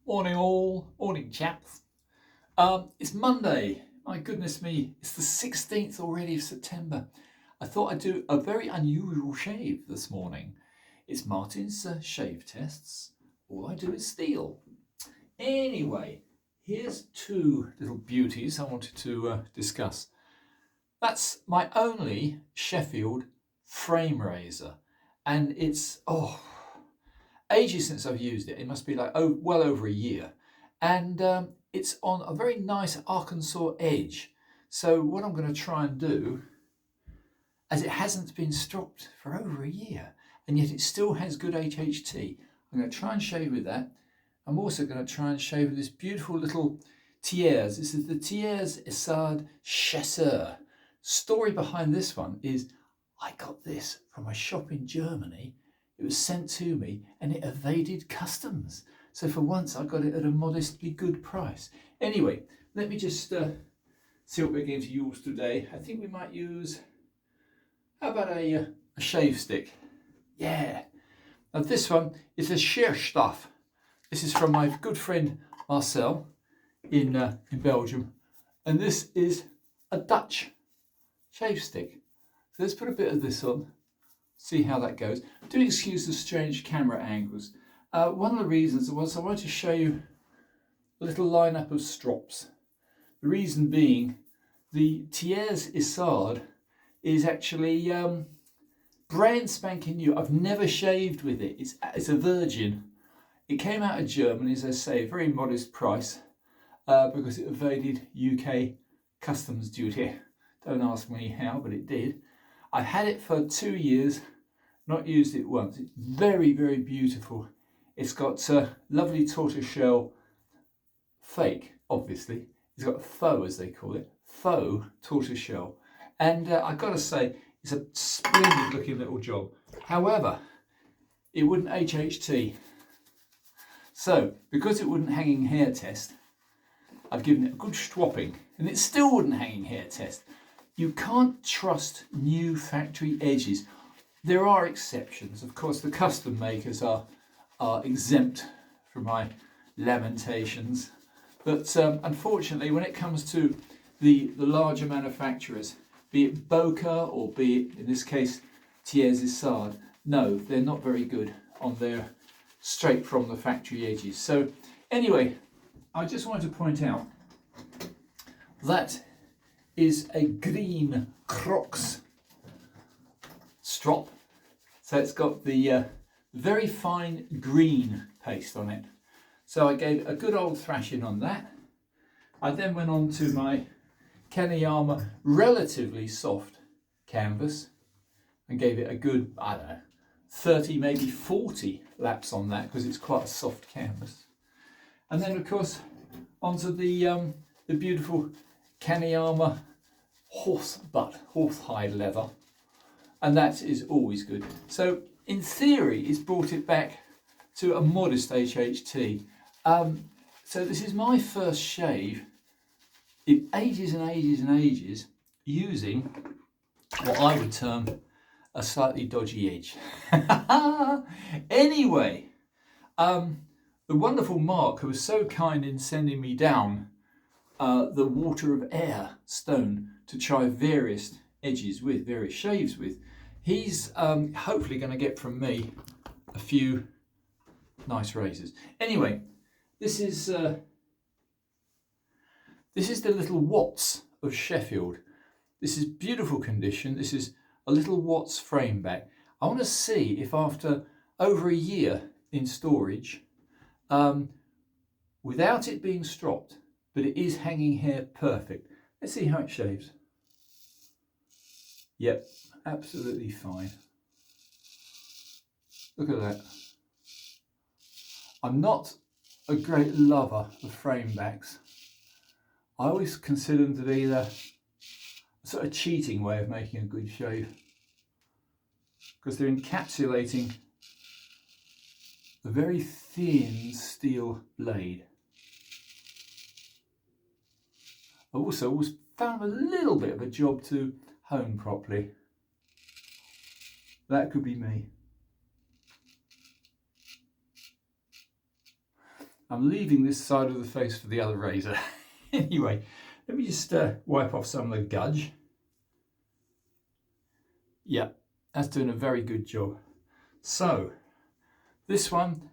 Morning all, morning chaps. It's Monday, my goodness me, it's the 16th already of September. I thought I'd do a very unusual shave this morning. It's Martin's shave tests. All I do is steal. Anyway, here's two little beauties I wanted to discuss. That's my only Sheffield frame razor, and it's, ages since I've used it. It must be like well over a year, and it's on a very nice Arkansas edge. So what I'm going to try and do, as it hasn't been stropped for over a year and yet it still has good HHT, I'm going to try and shave with that. I'm also going to try and shave with this beautiful little Thiers. This is the Thiers Essard Chasseur. Story behind this one is I got this from a shop in Germany. It was sent to me and it evaded customs. So for once I got it at a modestly good price. Anyway, let me just see what we're going to use today. I think we might use, how about a shave stick? Yeah. Now this one is a shear stuff. This is from my good friend Marcel in Belgium. And this is a Dutch shave stick. So let's put a bit of this on. See how that goes. Do excuse the strange camera angles. One of the reasons was I wanted to show you a little lineup of strops. The reason being, the Thiers Essard is actually brand spanking new. I've never shaved with it. It's a virgin. It came out of Germany, as I say, a very modest price because it evaded UK customs duty. Don't ask me how, but it did. I've had it for 2 years, not used it once. It's very, very beautiful. It's got lovely tortoiseshell, fake, obviously. It's got faux, as they call it, faux tortoiseshell. And I've got to say, it's a splendid looking little job. However, it wouldn't HHT. So, because it wouldn't hanging hair test, I've given it a good stropping, and it still wouldn't hanging hair test. You can't trust new factory edges. There are exceptions. Of course, the custom makers are exempt from my lamentations. But unfortunately, when it comes to the larger manufacturers, be it Boca or be it, in this case, Thiers Essard, no, they're not very good on their straight from the factory edges. So anyway, I just wanted to point out that is a green crox strop. So it's got the very fine green paste on it. So I gave a good old thrashing on that. I then went on to my Kaneyama relatively soft canvas and gave it a good, I don't know, 30, maybe 40 laps on that because it's quite a soft canvas. And then of course onto the beautiful Kaneyama horsehide leather, and that is always good. So in theory it's brought it back to a modest HHT. So this is my first shave in ages and ages and ages using what I would term a slightly dodgy edge. Anyway, the wonderful Mark, who was so kind in sending me down the water of air stone to try various edges with, various shaves with, he's hopefully going to get from me a few nice razors. Anyway, this is the little Watts of Sheffield. This is beautiful condition. This is a little Watts frameback. I want to see if after over a year in storage, without it being stropped, but it is hanging hair perfect. Let's see how it shaves. Yep, absolutely fine. Look at that. I'm not a great lover of framebacks. I always consider them to be the sort of cheating way of making a good shave, because they're encapsulating a very thin steel blade. I also always found a little bit of a job to hone properly. That could be me. I'm leaving this side of the face for the other razor. Anyway, let me just wipe off some of the gudge. Yeah, that's doing a very good job. So, this one,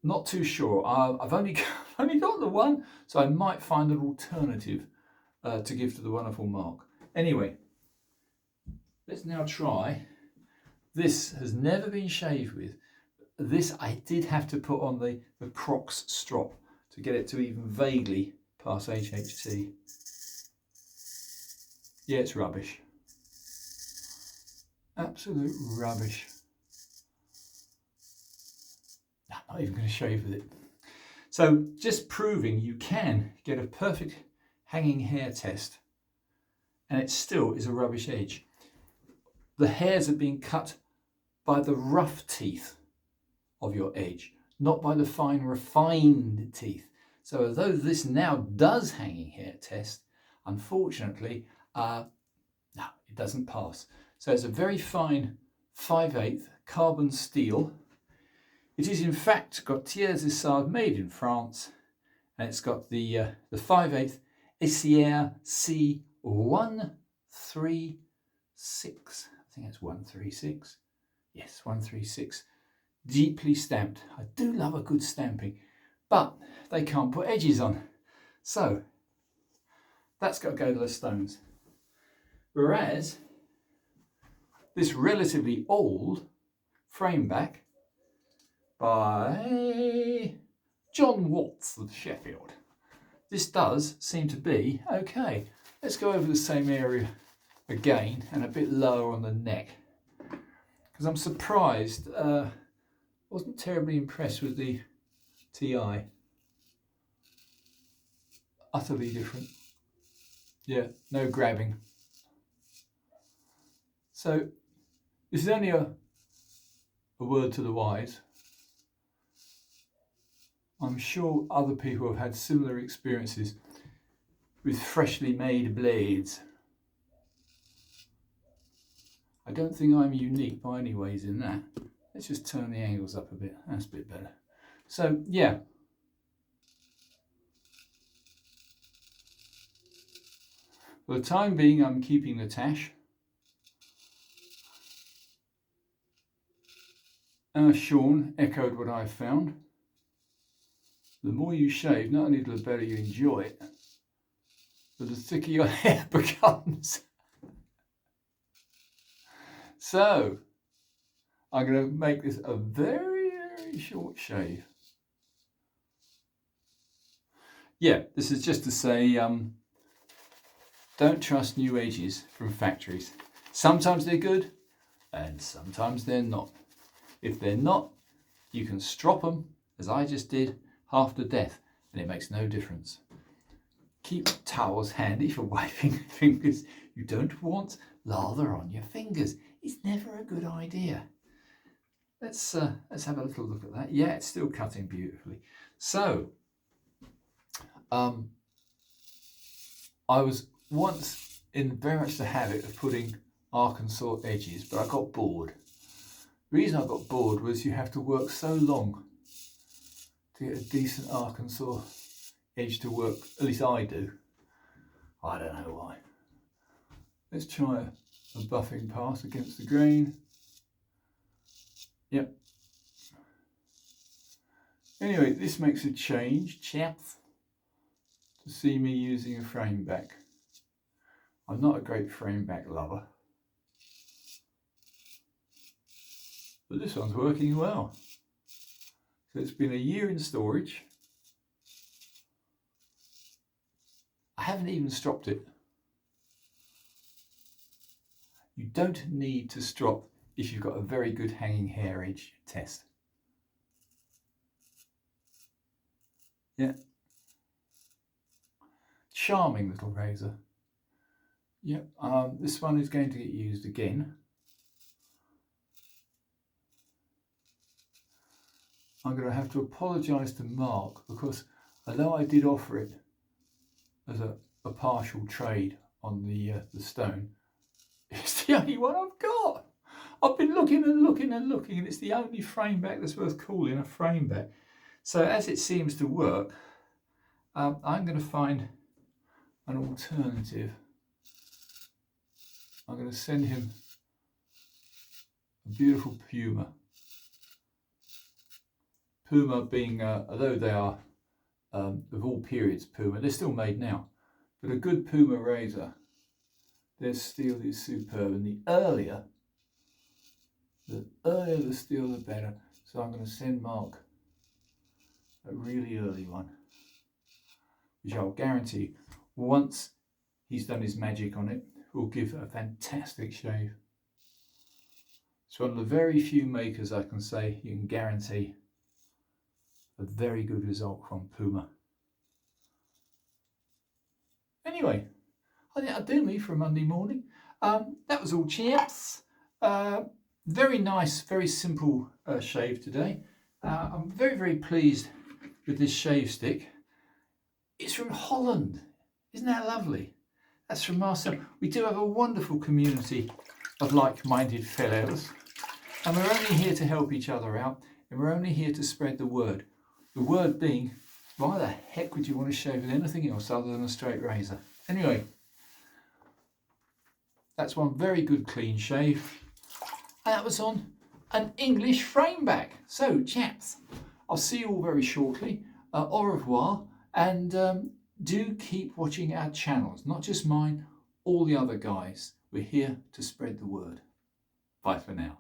not too sure. I've only got the one, so I might find an alternative to give to the wonderful Mark. Anyway, let's now try. This has never been shaved with. This I did have to put on the crox strop to get it to even vaguely pass HHT. Yeah, it's rubbish. Absolute rubbish. I'm not even going to shave with it. So just proving you can get a perfect hanging hair test and it still is a rubbish edge. The hairs are being cut by the rough teeth of your edge, not by the fine refined teeth. So although this now does hanging hair test, unfortunately, no, it doesn't pass. So it's a very fine 5/8 carbon steel. It is in fact got tiers de sable made in France, and it's got the 5/8 Essier C136. I think it's 136. Yes, 136. Deeply stamped. I do love a good stamping, but they can't put edges on. So that's got to go to the stones. Whereas this relatively old frameback by John Watts of Sheffield, this does seem to be okay. Let's go over the same area again and a bit lower on the neck, because I'm surprised. Wasn't terribly impressed with the TI. Utterly different. Yeah, no grabbing. So this is only a word to the wise. I'm sure other people have had similar experiences with freshly made blades. I don't think I'm unique by any ways in that. Let's just turn the angles up a bit. That's a bit better. So yeah. For the time being, I'm keeping the tash. Sean echoed what I found. The more you shave, not only the better you enjoy it, but the thicker your hair becomes. So, I'm going to make this a very, very short shave. Yeah, this is just to say, don't trust new edges from factories. Sometimes they're good, and sometimes they're not. If they're not, you can strop them, as I just did, half to death, and it makes no difference. Keep towels handy for wiping fingers. You don't want lather on your fingers. It's never a good idea. Let's have a little look at that. Yeah, it's still cutting beautifully. So, I was once in very much the habit of putting Arkansas edges, but I got bored. The reason I got bored was you have to work so long to get a decent Arkansas edge to work. At least I do. I don't know why. Let's try a buffing pass against the grain. Yep. Anyway, this makes a change, chaps, to see me using a frameback. I'm not a great frameback lover, but this one's working well. So it's been a year in storage. I haven't even stropped it. You don't need to strop if you've got a very good hanging hair edge test. Yeah. Charming little razor. Yep, this one is going to get used again. I'm going to have to apologise to Mark, because although I did offer it as a partial trade on the stone, it's the only one I've got. I've been looking and looking and looking, and it's the only frameback that's worth calling a frameback. So as it seems to work, I'm going to find an alternative. I'm going to send him a beautiful puma. Puma being, although they are of all periods puma, they're still made now, but a good puma razor, their steel is superb, and the earlier the steel the better. So I'm going to send Mark a really early one, which I'll guarantee once he's done his magic on it will give a fantastic shave. It's one of the very few makers I can say you can guarantee a very good result from Puma. Anyway, I think that'll do me for a Monday morning. That was all, chaps. Very nice, very simple shave today. I'm very, very pleased with this shave stick. It's from Holland. Isn't that lovely? That's from Marcel. We do have a wonderful community of like-minded fellows, and we're only here to help each other out, and we're only here to spread the word. The word being, why the heck would you want to shave with anything else other than a straight razor? Anyway, that's one very good clean shave, and that was on an English frameback. So, chaps, I'll see you all very shortly. Au revoir, and do keep watching our channels, not just mine, all the other guys. We're here to spread the word. Bye for now.